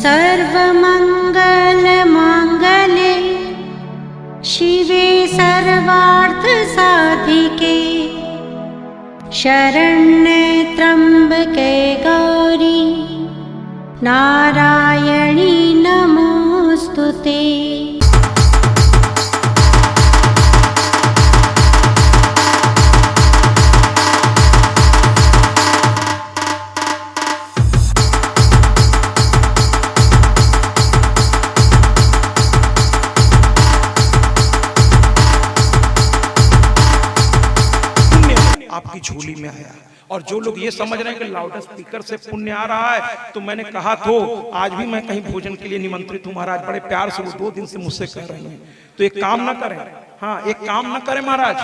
सर्वमङ्गलमाङ्गल्ये शिवे सर्वार्थसाधिके शरण्ये त्र्यम्बके गौरी नारायणी नमोऽस्तुते। आपकी झोली में आया। और जो लोग ये समझ रहे हैं कि लाउड स्पीकर से पुण्य आ रहा है, तो मैंने कहा तो आज भी मैं कहीं भोजन के लिए निमंत्रित हूँ महाराज। बड़े प्यार से वो 2 दिन से मुझसे कह रहे हैं, तो एक काम ना करें, हाँ एक काम ना करें महाराज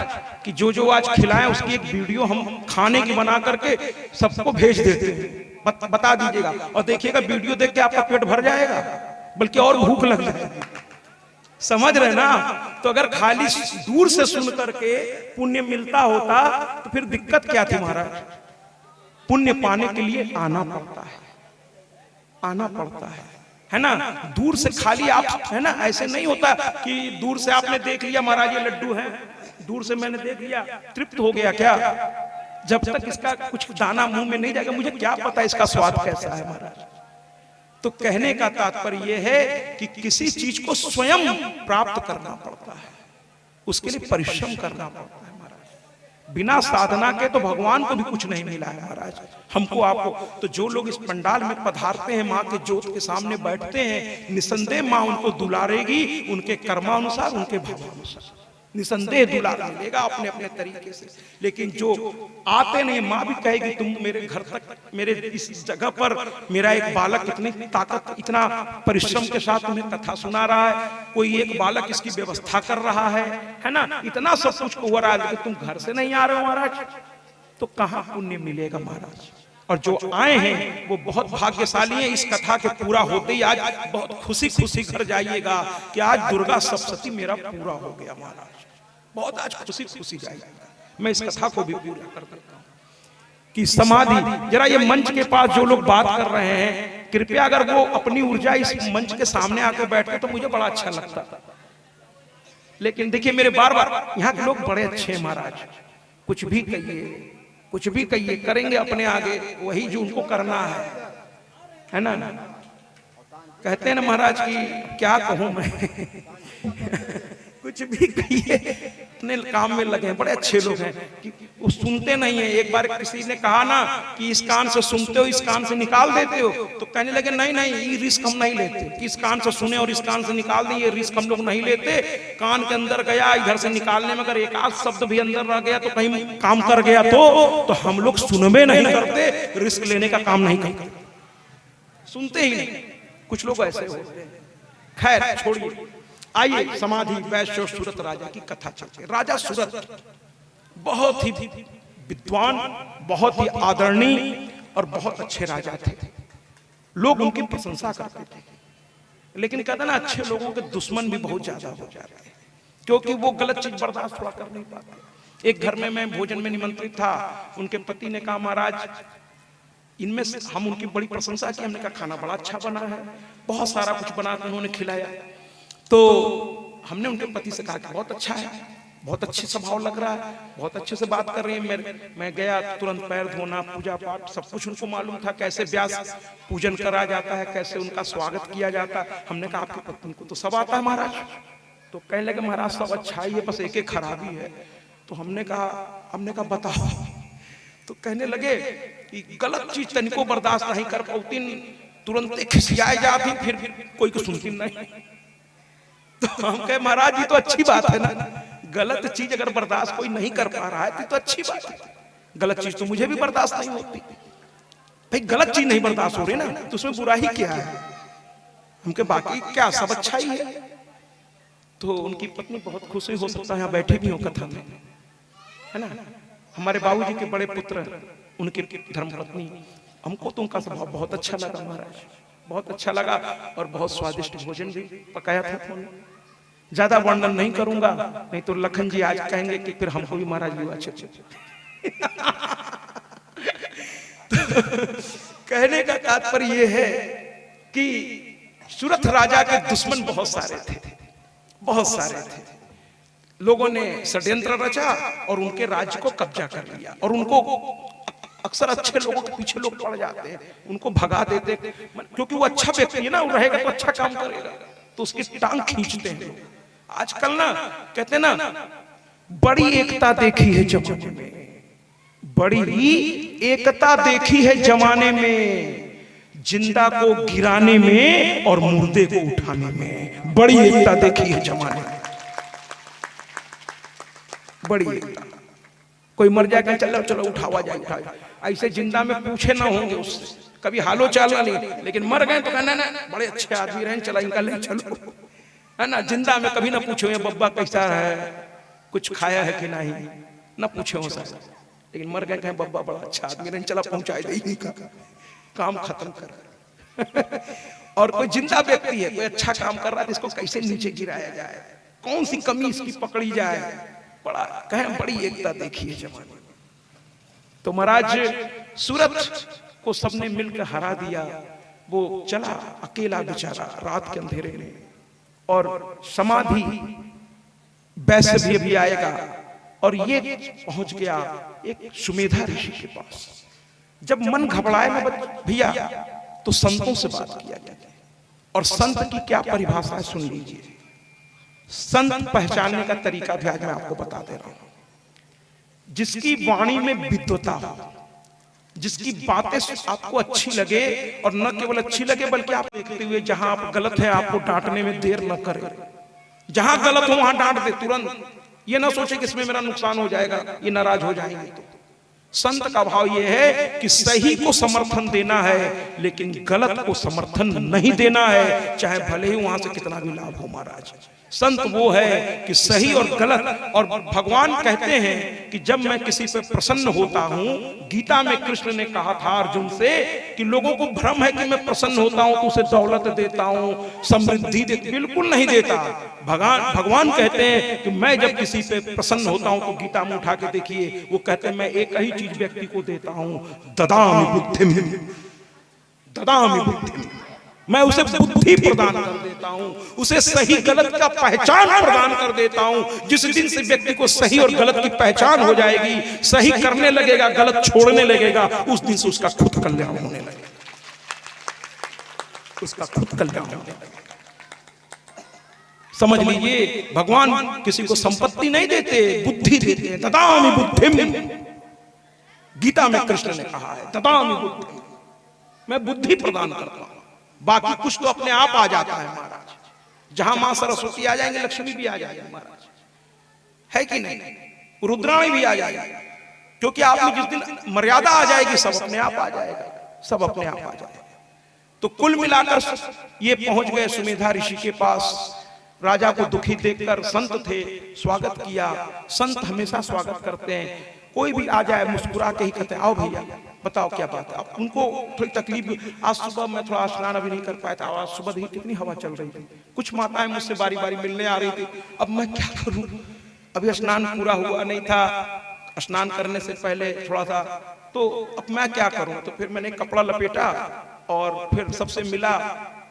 कि जो आज खिलाएं उसकी एक वीडियो हम खाने की बना करके सबको भेज देते हैं। बता दीजिएगा और देखिएगा वीडियो देख के आपका पेट भर जाएगा, बल्कि और भूख लग जाएगी। समझ रहे ना? तो अगर खाली दूर से सुन करके पुण्य मिलता होता तो फिर दिक्कत क्या थी महाराज? पुण्य पाने के लिए आना पड़ता है, आना पड़ता है ना? दूर से खाली आप, है ना, ऐसे नहीं होता कि दूर से आपने देख लिया महाराज ये लड्डू है, दूर से मैंने देख लिया तृप्त हो गया क्या? जब तक इसका कुछ दाना मुंह में नहीं जाएगा मुझे क्या पता इसका स्वाद कैसा है महाराज। तो कहने का तात्पर्य यह है कि किसी चीज को स्वयं प्राप्त करना पड़ता है, उसके लिए परिश्रम करना पड़ता है महाराज। बिना साधना के तो भगवान को भी कुछ नहीं मिला है महाराज, हमको आपको। तो जो लोग इस पंडाल में पधारते हैं, माँ के ज्योत के सामने बैठते हैं, निसंदेह माँ उनको दुलारेगी, उनके कर्मानुसार, उनके भावानुसार निसंदेह दुलार मिलेगा अपने अपने तरीके से। लेकिन जो आते नहीं, माँ भी कहेगी तुम मेरे घर तक, मेरे इस जगह पर मेरा एक बालक इतनी ताकत, इतना परिश्रम के साथ तुम्हें कथा सुना रहा है, कोई एक बालक इसकी व्यवस्था कर रहा है ना, इतना सब कुछ हो रहा है, लेकिन तुम घर से नहीं आ रहे हो महाराज, तो कहाँ पुण्य मिलेगा महाराज? और जो आए हैं वो बहुत भाग्यशाली हैं। इस कथा के पूरा होते ही आज बहुत खुशी खुशी घर जाइएगा कि आज दुर्गा सप्तशती मेरा पूरा हो गया महाराज, बहुत आज खुशी खुशी जाइएगा। मैं इस कथा को भी पूरा कर देता हूँ कि समाधि, जरा ये मंच के पास जो लोग बात कर रहे हैं, कृपया अगर वो अपनी ऊर्जा इस मंच के सामने आकर बैठते तो मुझे बड़ा अच्छा लगता। लेकिन देखिए मेरे बार बार यहाँ के लोग बड़े अच्छे हैं महाराज, कुछ भी कहिए, कुछ भी कहिए, करेंगे अपने आगे वही जो उनको करना है ना? कहते हैं ना महाराज की क्या कहूं मैं कुछ भी कहिए, अपने काम में लगे हैं, बड़े अच्छे लोग हैं कि वो सुनते नहीं है। एक बार किसी ने कहा ना कि इस कान से सुनते हो इस कान से निकाल देते हो, तो कहने लगे नहीं नहीं ये रिस्क हम नहीं लेते कि इस कान से सुने और इस कान से निकाल दें, ये रिस्क हम लोग नहीं लेते। कान के अंदर गया, इधर से निकालने में अगर एक आध शब्द भी अंदर रह गया तो कहीं काम कर गया तो हम लोग सुनबे नहीं करते, रिस्क लेने का काम नहीं करते, सुनते ही नहीं। कुछ लोग ऐसे होते हैं। खैर छोड़िए, आइए समाधि वैश्य सूरत राजा की कथा चलती है। राजा सूरत बहुत ही विद्वान, बहुत ही आदरणीय और बहुत अच्छे राजा थे। लोग उनकी प्रशंसा करते थे, लेकिन कहते ना अच्छे लोगों के दुश्मन भी बहुत ज्यादा हो जाते हैं, क्योंकि वो गलत चीज बर्दाश्त थोड़ा कर नहीं पाते। एक घर में मैं भोजन में निमंत्रित था, उनके पति ने कहा महाराज इनमें से हम उनकी बड़ी प्रशंसा की, हमने कहा खाना बड़ा अच्छा बना है, बहुत सारा कुछ बना कर उन्होंने खिलाया। तो हमने उनके पति से कहा कि बहुत अच्छा है, बहुत अच्छे स्वभाव लग रहा है, बहुत अच्छे से बात कर रही है। मैं गया, तुरंत पैर धोना, पूजा पाठ सब कुछ उनको मालूम था, कैसे व्यास पूजन करा जाता है, कैसे उनका स्वागत किया जाता है। हमने कहा आपकी पत्नी को तो सब आता है महाराज? तो कहने लगे महाराज सब अच्छा ही है, बस एक एक खराबी है। तो हमने कहा बताओ। तो कहने लगे कि गलत चीज तनिको बर्दाश्त नहीं कर पाती, तुरंत खिसियाए जाती, फिर कोई को सुनती नहीं। तो हम कहे महाराज ये तो अच्छी बात है ना, गलत चीज अगर बर्दाश्त कोई नहीं कर पा रहा है तो अच्छी बात है। गलत चीज तो मुझे भी बर्दाश्त नहीं होती भाई, गलत चीज नहीं बर्दाश्त हो रही ना, तो उसमें बुरा ही क्या है? हमके बाकी क्या सब अच्छा ही है। तो उनकी पत्नी बहुत खुश हुई, हो सकता है यहाँ बैठे भी हो कथा में, है ना? हमारे बाबूजी के बड़े पुत्र उनके धर्मपत्नी, हमको तो उनका स्वभाव बहुत अच्छा लगा महाराज, बहुत अच्छा लगा। और बहुत स्वादिष्ट भोजन भी पकाया था उन्होंने। ज्यादा वर्णन नहीं करूंगा, नहीं तो लखन जी आज कहेंगे कि फिर हमको भी महाराज भी अच्छे कहने का तात्पर्य यह है कि सूरत राजा के दुश्मन बहुत सारे थे, बहुत सारे थे। लोगों ने षड्यंत्र रचा और उनके राज्य को कब्जा कर लिया। और उनको अक्सर अच्छे लोगों के पीछे लोग पड़ जाते हैं, उनको भगा देते, क्योंकि वो अच्छा व्यक्ति है ना, वो रहेगा तो अच्छा काम करेगा, तो उसकी टांग खींचते हैं। आजकल ना कहते हैं ना, बड़ी एकता देखी है जमाने में, बड़ी एकता देखी है जमाने में, जिंदा को गिराने में और मुर्दे को उठाने में बड़ी एकता देखी है जमाने में, बड़ी एकता। कोई मर जाए चलो चलो उठावा जाए, उठावा, ऐसे जिंदा में पूछे ना होंगे उससे, कभी हालो चालो नहीं, लेकिन मर गए तो कहना ना बड़े अच्छे आदमी रहे, चला इनका ले चलो, है ना। जिंदा में कभी ना पूछो ये बब्बा कैसा है, कुछ खाया है कि नहीं, ना पूछे हो सर, लेकिन मर गए कहें बब्बा बड़ा अच्छा आदमी रहे, चला पहुंचा दे, काम खत्म कर। और कोई जिंदा व्यक्ति है, कोई अच्छा काम कर रहा है, इसको कैसे नीचे गिराया जाए, कौन सी कमी इसकी पकड़ी जाए, बड़ा कहें बड़ी एकता देखी है जमाने में। तो महाराज सूरत को सबने मिलकर हरा दिया। वो चला अकेला बेचारा रात के अंधेरे में, और समाधि वैश्य भी आएगा, और ये पहुंच गया एक सुमेधा ऋषि के पास। जब मन घबराए ना भैया, तो संतों से बात किया गया, और संत की क्या परिभाषा है सुन लीजिए। संत पहचानने का तरीका भी आज मैं आपको बता दे रहा हूं। जिसकी वाणी में विद्वता हो, जिसकी बातें आपको अच्छी लगे, और न केवल अच्छी लगे बल्कि आप देखते हुए जहां आप गलत है आपको डांटने में देर न करे, जहां गलत हो वहां डांट दे तुरंत, ये ना सोचे कि इसमें मेरा नुकसान हो जाएगा, ये नाराज हो जाएंगे। तो संत का भाव ये है कि सही को समर्थन देना है, लेकिन गलत को समर्थन नहीं देना है, चाहे भले ही वहां से कितना भी लाभ हो। महाराज संत वो है कि सही और गलत, और भगवान कहते हैं कि जब मैं किसी पे प्रसन्न होता हूं, गीता में कृष्ण ने कहा था अर्जुन से कि लोगों को भ्रम है कि मैं प्रसन्न होता हूं तो उसे दौलत देता हूं, समृद्धि देता, बिल्कुल नहीं देता। भगवान कहते हैं कि मैं जब किसी पे प्रसन्न होता हूं, तो गीता में उठा के देखिए, वो कहते हैं मैं एक ही चीज व्यक्ति को देता हूं, ददामि बुद्धिम, ददामि बुद्धिम, मैं उसे बुद्धि प्रदान कर देता हूं, उसे सही गलत का पहचान प्रदान कर देता हूं। जिस दिन से व्यक्ति को सही और गलत की पहचान हो जाएगी, सही करने लगेगा, गलत छोड़ने लगेगा, उस दिन से उसका खुद कल्याण होने लगेगा, उसका खुद कल्याण होने लगेगा। समझ लीजिए, भगवान किसी को संपत्ति नहीं देते, बुद्धि देते हैं। ददामि बुद्धिम, गीता में कृष्ण ने कहा है ददामि बुद्धिम, मैं बुद्धि प्रदान करता हूं। बाकी कुछ तो अपने आप आ जाता है महाराज। जहां मां सरस्वती आ जाएंगे, लक्ष्मी भी आ जाएगी महाराज, है कि नहीं, रुद्राणी भी आ जाएगी, क्योंकि आप में जिस दिन मर्यादा आ जाएगी, सब अपने आप आ जाएगा, सब अपने आप आ जाएगा। तो कुल मिलाकर ये पहुंच गए सुमेधा ऋषि के पास। राजा को दुखी देखकर संत थे, स्वागत किया। संत हमेशा स्वागत करते हैं, कोई भी आ जाए मुस्कुरा के ही कहते हैं आओ भैया बताओ क्या बात है। अब उनको थोड़ी तकलीफ, आज सुबह मैं थोड़ा स्नान अभी नहीं कर पाया था, आज सुबह ही कितनी हवा चल रही थी, कुछ माताएं मुझसे बारी बारी मिलने आ रही थी, अब मैं क्या करूं, अभी स्नान पूरा हुआ नहीं था, स्नान करने से पहले थोड़ा सा, तो अब मैं क्या करूं। तो फिर मैंने कपड़ा लपेटा और फिर सबसे मिला,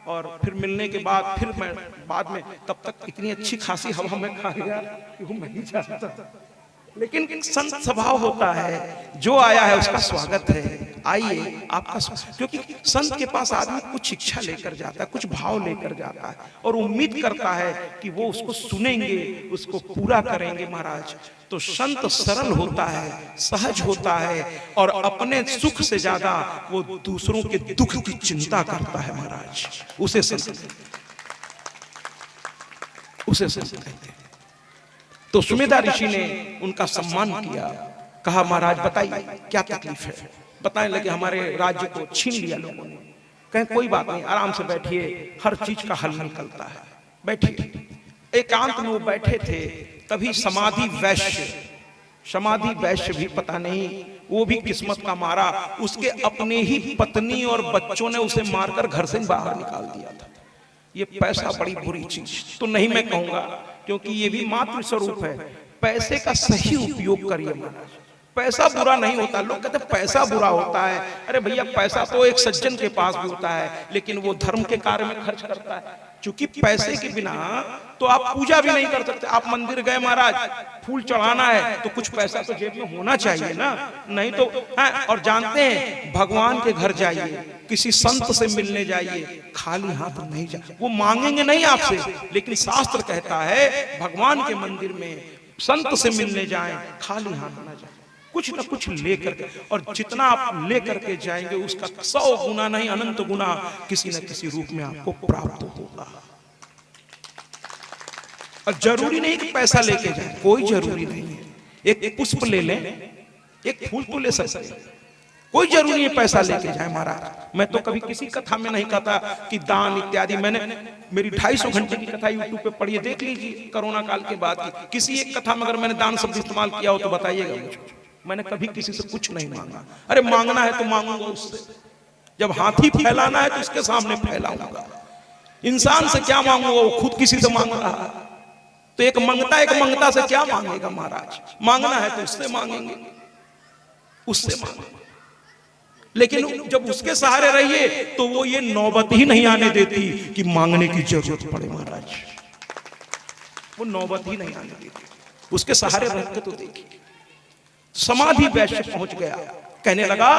और फिर मिलने के बाद फिर मैं बाद में, तब तक इतनी अच्छी खासी हवा में खा गया कि वो मैं नहीं चाहता था। लेकिन संत स्वभाव होता है, जो आया है उसका स्वागत है, आइए आपका, क्योंकि संत के पास आदमी कुछ शिक्षा लेकर जाता है, कुछ भाव लेकर जाता है, और उम्मीद करता है कि वो उसको सुनेंगे, उसको पूरा करेंगे महाराज। तो संत सरल होता है, सहज होता है, और अपने सुख से ज्यादा वो दूसरों के दुख की चिंता करता है महाराज, उसे संत, उसे संत कहते हैं। तो सुमेधा ऋषि ने उनका सम्मान किया, कहा महाराज बताइए क्या तकलीफ है, बताने लगे हमारे राज्य को छीन लिया लोगों ने। कहें कोई बात नहीं, आराम से बैठिए, हर चीज का हल निकलता है, बैठिए। एकांत में वो बैठे थे, तभी समाधि वैश्य भी पता नहीं, वो भी किस्मत का मारा, उसके अपने ही पत्नी और बच्चों ने उसे मारकर घर से बाहर निकाल दिया था। ये पैसा बड़ी बुरी चीज तो नहीं मैं कहूंगा, क्योंकि ये भी मातृ स्वरूप है। पैसे का सही उपयोग करिए महाराज, पैसा बुरा नहीं होता। लोग कहते हैं पैसा बुरा होता है। अरे भैया, पैसा तो एक सज्जन के पास भी होता है, लेकिन वो धर्म के कार्य में खर्च करता है। क्योंकि पैसे के बिना तो आप पूजा भी नहीं कर सकते। आप मंदिर गए, महाराज फूल चढ़ाना है तो कुछ पैसा तो जेब में होना चाहिए ना, नहीं तो है। और जानते हैं, भगवान के घर जाइए, किसी संत से मिलने जाइए, खाली हाथ नहीं जाइए। वो मांगेंगे नहीं आपसे, लेकिन शास्त्र कहता है भगवान के मंदिर में संत से मिलने जाएं, खाली हाथ ना जाए, कुछ ना कुछ लेकर के। और जितना आप लेकर के जाएंगे उसका 100 गुना नहीं, अनंत गुना किसी न किसी रूप में आपको प्राप्त होगा। और जरूरी नहीं कि पैसा लेके जाए, कोई जरूरी नहीं है। एक पुष्प ले लें, एक फूल तो ले सकते हैं, कोई जरूरी है पैसा लेके जाए। महाराज, मैं तो कभी किसी कथा में नहीं कहता कि दान इत्यादि। मैंने मेरी 250 घंटे की कथा यूट्यूब पे पढ़िए, देख लीजिए, कोरोना काल के बाद की किसी एक कथा में अगर मैंने दान शब्द इस्तेमाल किया हो तो बताइएगा मुझे। मैंने कभी किसी से कुछ नहीं मांगा। अरे मांगना है तो मांगूंगा उससे, जब हाथी फैलाना है तो उसके सामने फैलाऊंगा। इंसान से क्या मांगूंगा, वो खुद किसी से मांग रहा है। तो एक मंगता से क्या मांगेगा महाराज? मांगना है तो उससे मांगेंगे, उससे मांगेंगे। लेकिन जब उसके सहारे रहिए तो वो ये नौबत ही नहीं आने देती कि मांगने की जरूरत पड़े। महाराज, वो नौबत ही नहीं आने देती। उसके सहारे रह के तो देखिए। समाधि वैश्य पहुंच गया, कहने लगा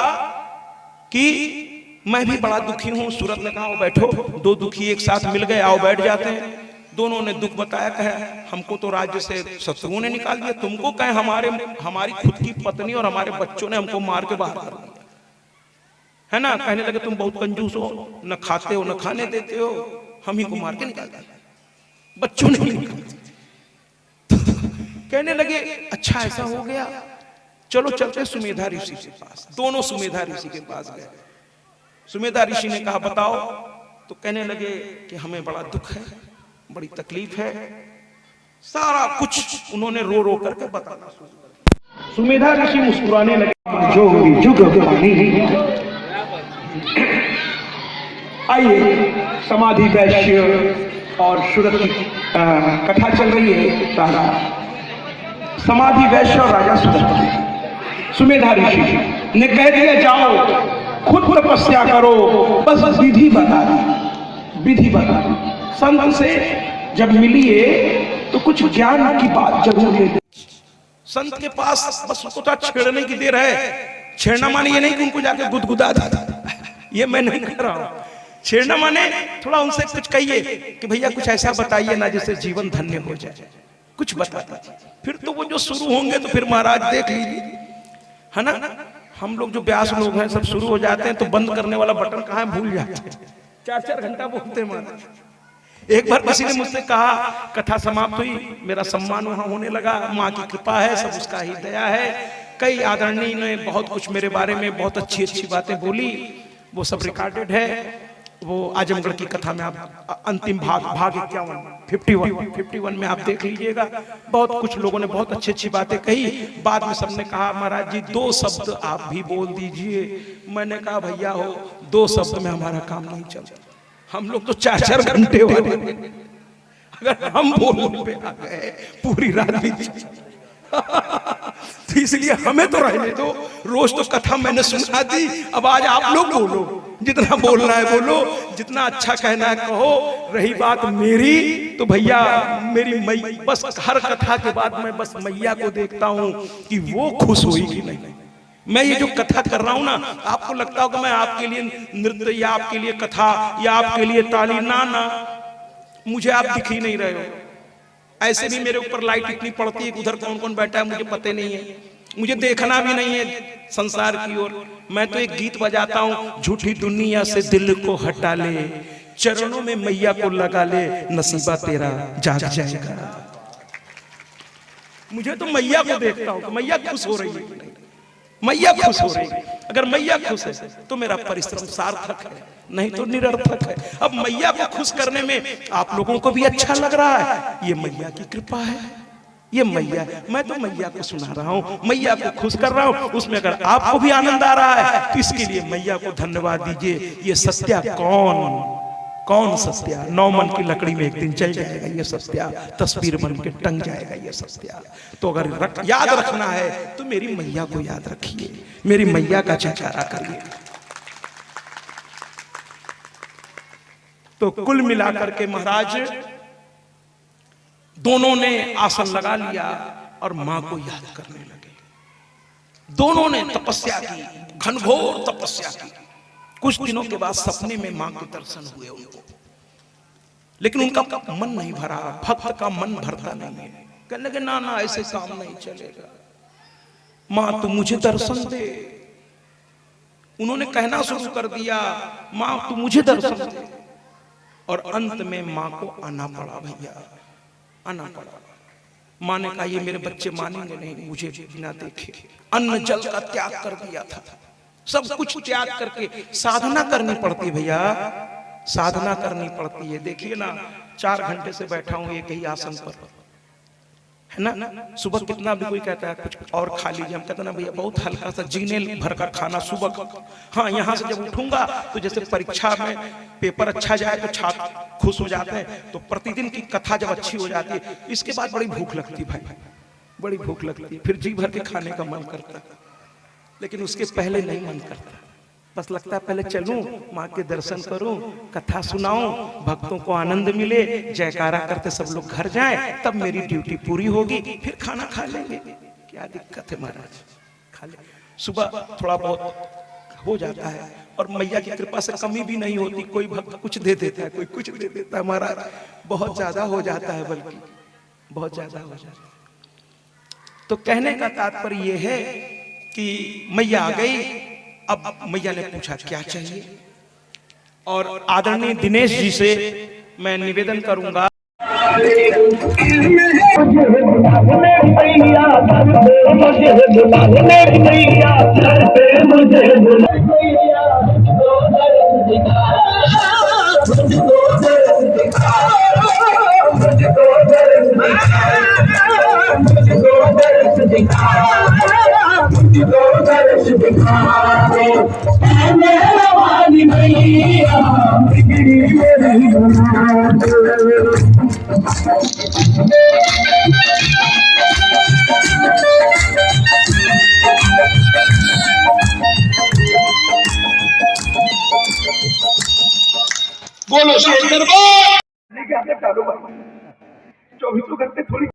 कि मैं भी बड़ा दुखी हूं। सूरत ने कहा बैठो, दो दुखी एक साथ मिल गए, आओ बैठ जाते हैं। दोनों ने दुख बताया, कहे हमको तो राज्य से शत्रुओं ने निकाल दिया, तुमको कहे हमारी खुद की पत्नी और हमारे बच्चों ने हमको मार के बाहर कर दिया, है ना। कहने लगे तुम बहुत कंजूस हो, न खाते हो न खाने देते हो, हम ही को मार के निकाल दिया, बच्चों ने निकाल दिया। कहने लगे अच्छा ऐसा हो गया, चलो चलते सुमेधा ऋषि के पास। दोनों सुमेधा ऋषि के पास गए। सुमेधा ऋषि ने कहा बताओ। तो कहने लगे कि हमें बड़ा दुख है, बड़ी तकलीफ है। सारा कुछ उन्होंने रो रो करके बताना शुरू कर। सुमेधा ऋषि मुस्कुराने लगे, जो भी जुग पानी। आइए, समाधि वैश्य और सूरत की कथा चल रही है। सारा समाधि वैश्य और राजा सूरत। सुमेधा ऋषि ने कह दिया जाओ खुद तपस्या करो, बस विधि बता दी, विधि बता दी। संत से जब मिलिए तो कुछ ज्ञान की बात जरूर ले। संत के पास बस उसको तो छेड़ने की देर है। छेड़ना माने ये नहीं कि उनको जाके गुदगुदा था, ये मैं नहीं कर रहा हूं। छेड़ना माने थोड़ा उनसे कुछ कहिए कि भैया कुछ ऐसा बताइए ना जिससे जीवन धन्य हो जाए, कुछ बता दीजिए। फिर तो वो जो शुरू होंगे तो फिर महाराज देख लीजिए, है ना। हम लोग जो व्यास लोग हैं सब शुरू हो जाते हैं तो बंद करने वाला बटन कहाँ है भूल जाते हैं। 4-4 घंटा बोलते हैं महाराज। एक बार किसी ने मुझसे कहा, कथा समाप्त हुई, मेरा सम्मान वहां होने लगा। माँ की कृपा है, सब उसका ही दया है। कई आदरणीय ने बहुत कुछ मेरे बारे में बहुत अच्छी अच्छी बातें बोली, वो सब रिकॉर्डेड है। वो आजमगढ़ की कथा में आप अंतिम भाग 51 में आप देख लीजिएगा। बहुत कुछ लोगों ने बहुत अच्छी अच्छी बातें कही। बाद में सबने कहा महाराज जी 2 शब्द आप भी बोल दीजिए। मैंने कहा भैया हो 2 शब्द में हमारा काम नहीं चलता, हम लोग तो 4-4 घंटे वाले, अगर हम बोलने पे आ गए पूरी रात बीत तो इसलिए हमें तो रहने दो। रोज तो कथा मैंने सुना दी, अब आज आप लोग बोलो, जितना बोलना है बोलो, जितना अच्छा कहना है कहो। रही बात मेरी तो भैया मेरी बस हर कथा के बाद मैं बस मैया को देखता हूँ कि वो खुश हुई कि नहीं। मैं ये जो कथा कर रहा हूँ ना, आपको लगता होगा मैं आपके लिए नृत्य या आपके लिए कथा या आपके लिए ताली, ना मुझे आप दिख ही नहीं रहे हो। ऐसे भी मेरे ऊपर लाइट इतनी पड़ती है, उधर कौन कौन बैठा है मुझे पता नहीं है, मुझे देखना भी नहीं है संसार की ओर। मैं तो एक गीत बजाता हूँ, झूठी दुनिया से दिल को हटा ले, चरणों में मैया को लगा ले, नसीबा तेरा जाग जाएगा। मुझे तो मैया को देखता हूँ, मैया खुश हो रही है, मैया खुश हो रही है। अगर मैया खुश है तो मेरा परिश्रम सार्थक है, नहीं तो निरर्थक है। अब मैया को खुश करने में आप लोगों को भी अच्छा लग रहा है, ये मैया की कृपा है। ये मैया, मैं तो मैया को सुना रहा हूँ, मैया को खुश कर रहा हूँ। उसमें अगर आपको भी आनंद आ रहा है तो इसके लिए मैया को धन्यवाद दीजिए। ये सत्या कौन कौन सत्या? 9 मन की लकड़ी में एक दिन जल जाएगा ये सत्या, तस्वीर बन के टंग जाएगा ये सत्या। तो अगर याद रखना है तो मेरी मैया को याद रखिए, मेरी मैया का जयकारा करिए। तो कुल मिलाकर के महाराज दोनों ने आसन लगा लिया और मां को याद करने लगे। दोनों ने तपस्या की, घनघोर तपस्या की। कुछ दिनों के बाद सपने में मां के दर्शन हुए उनको, लेकिन उनका मन नहीं भरा। भक्त का मन भरता नहीं है। कहने लगे ना ना ऐसे काम नहीं चलेगा, मां तू मुझे दर्शन दे। उन्होंने कहना शुरू कर दिया, मां तू मुझे दर्शन दे। और अंत में मां को आना पड़ा भैया, आना पड़ा। मां ने कहा ये मेरे बच्चे मानेंगे नहीं मुझे बिना देखे। अन्न जल का त्याग कर दिया था, सब कुछ त्याग करके साधना करनी पड़ती भैया, साधना करनी पड़ती है। देखिए ना 4 घंटे से बैठा हूं एक ही आसन पर, है ना। सुबह कितना भी कोई कहता है कुछ और खा लीजिए, हम कहते ना भैया बहुत हल्का सा जीने भर का खाना सुबह। हाँ, यहाँ से जब उठूंगा तो जैसे परीक्षा में पेपर अच्छा जाए तो छात्र खुश हो जाते हैं, तो प्रतिदिन की कथा जब अच्छी हो जाती है इसके बाद बड़ी भूख लगती है भाई, बड़ी भूख लगती है। फिर जी भर के खाने का मन करता है, लेकिन उसके पहले नहीं मन करता। बस लगता है पहले चलूं, माँ के दर्शन करूं, कथा सुनाऊं, भक्तों को आनंद मिले, जयकारा करते सब लोग घर जाएं, तब मेरी ड्यूटी पूरी होगी, फिर खाना खा लेंगे। क्या दिक्कत है महाराज, खा ले। सुबह थोड़ा बहुत हो जाता है और मैया की कृपा से कमी भी नहीं होती। कोई भक्त कुछ दे देता है, कोई कुछ दे देता है महाराज, बहुत ज्यादा हो जाता है, बल्कि बहुत ज्यादा हो जाता है। तो कहने का तात्पर्य यह है कि मैया आ गई। अब मैया ने पूछा क्या चाहिए, और आदरणीय दिनेश जी से मैं निवेदन करूंगा बोलो शेर दरबार। 24 घंटे थोड़ी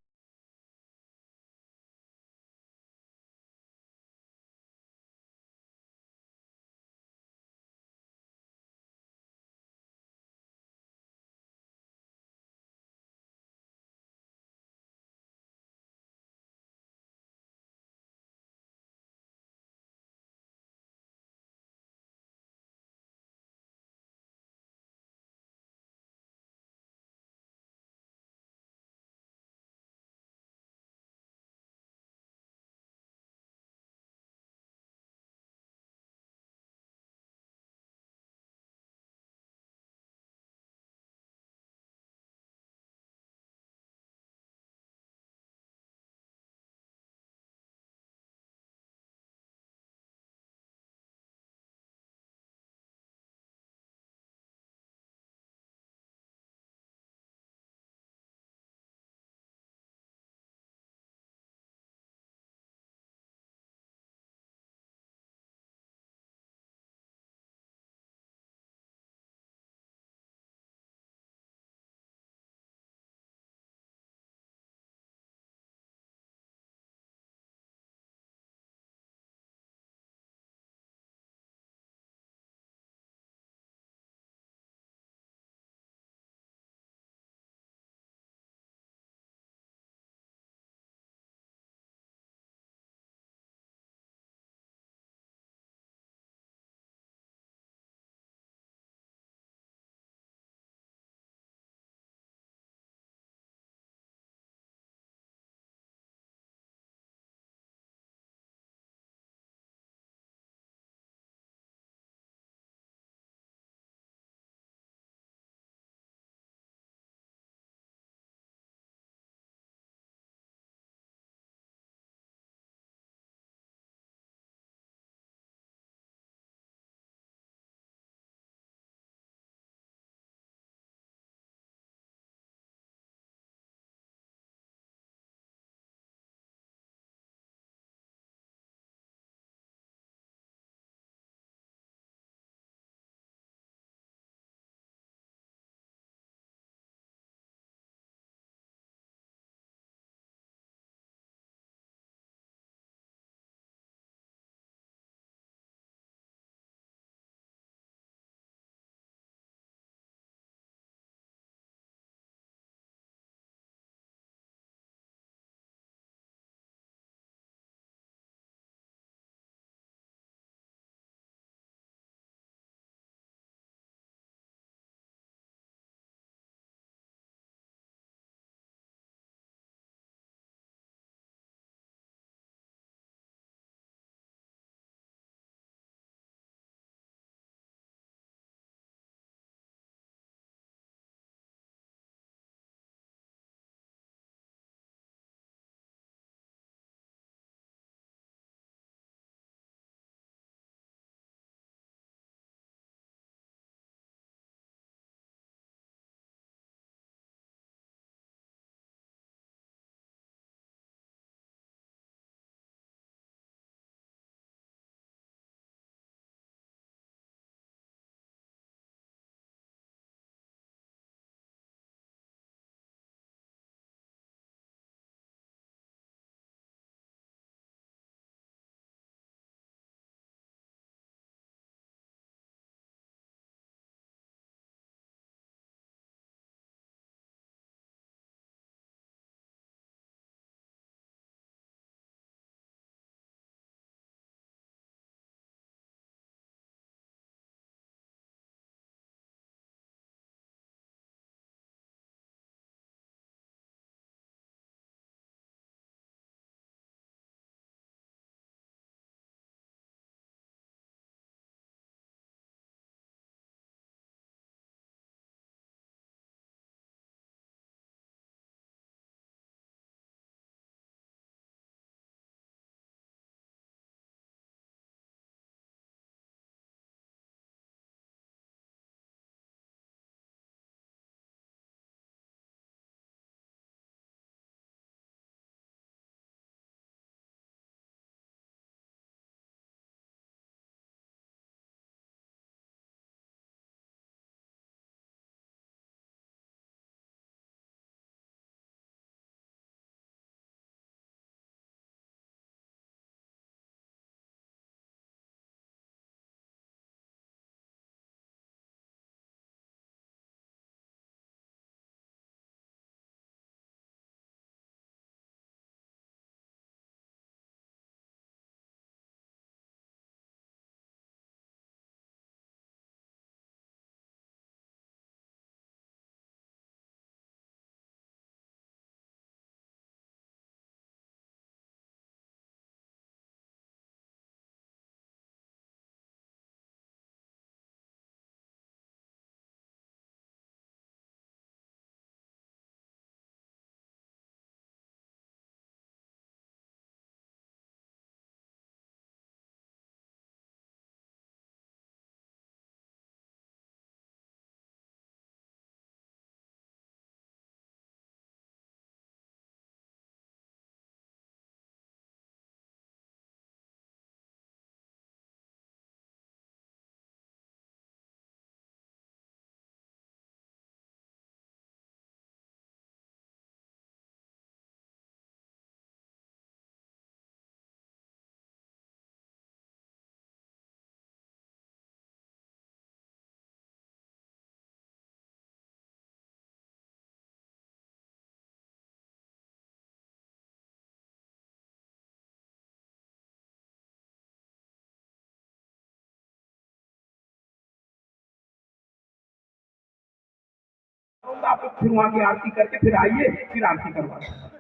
सकता, आप फिर वहां की आरती करके फिर आइए, फिर आरती करवा सकता।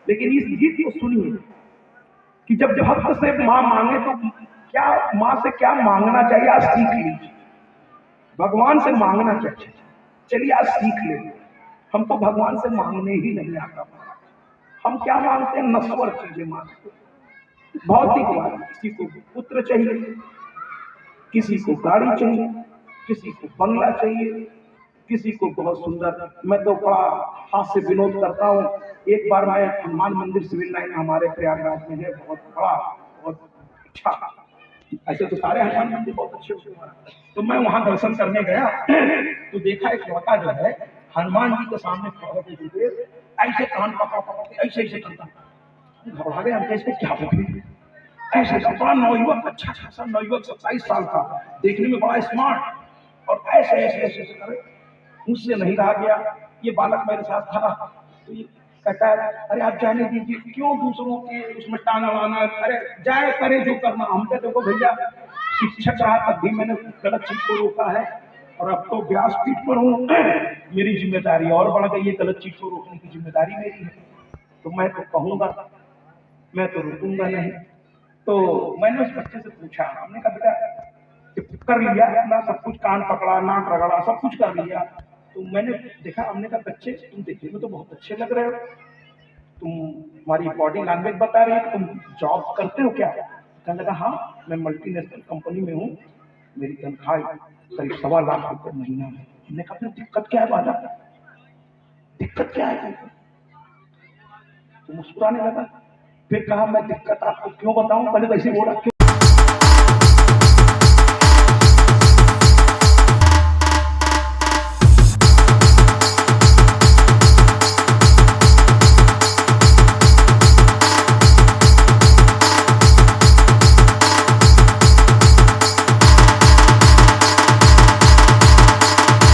लेकिन इस गीत को सुनिए कि जब भक्त से मां मांगे तो क्या, मां से क्या मांगना चाहिए आज सीख लीजिए। भगवान से मांगना चाहिए, चलिए आज सीख ले। हम तो भगवान से मांगने ही नहीं आता, हम क्या मांगते हैं, नश्वर चीजें मांगते हैं, भौतिक बात। किसी को पुत्र चाहिए, किसी को गाड़ी चाहिए, किसी को बंगला चाहिए, किसी को बहुत सुंदर। मैं तो बड़ा हास्य विनोद करता हूँ। एक बार मैं हनुमान मंदिर सिविल लाइन हमारे प्रयागराज में है, बहुत बड़ा, बहुत अच्छा, ऐसे तो सारे हनुमान मंदिर बहुत अच्छे होते हैं। तो मैं वहां दर्शन करने गया तो देखा एक लड़का जो है हनुमान जी के सामने खड़ा होकर ऐसे कान पकड़ पकड़ के ऐसे ऐसे करता, घबरा गए। हम इसको क्या बोले, ऐसे बड़ा नौयुवक, अच्छा खासा नौयुवक, 27 साल का, देखने में बड़ा स्मार्ट, और ऐसे ऐसे ऐसे करे। मुझसे नहीं रहा गया, ये बालक मेरे साथ था, तो ये कहता है अरे आप जाने दीजिए, क्यों दूसरों के उसमें टांग अड़ाना, अरे जाए करे जो करना। हम कहते देखो भैया, शिक्षक रहा तब भी मैंने गलत चीज को रोका है, और अब तो व्यासपीठ पर हूँ, मेरी जिम्मेदारी और बढ़ गई है, गलत चीज को रोकने की जिम्मेदारी मेरी है, तो मैं तो कहूंगा, मैं तो रुकूंगा नहीं। तो मैंने उस बच्चे से पूछा, हमने कहा बेटा कर लिया अपना सब कुछ, कान पकड़ा, नाक रगड़ा, सब कुछ कर लिया। तो मैंने देखा, हमने कहा बच्चे तुम देखने में तो बहुत अच्छे लग रहे हो, तुम्हारी बॉडी लैंग्वेज बता रही है, तुम जॉब करते हो क्या? कहने लगा हाँ, मैं मल्टीनेशनल कंपनी में हूँ, मेरी तनख्वाह करीब 1.25 लाख रुपए महीना है। हमने कहा फिर दिक्कत क्या है बाला, दिक्कत क्या है? तो मुस्कुराने लगा। फिर कहा मैं दिक्कत आपको क्यों बताऊं, पहले तो ऐसे बोला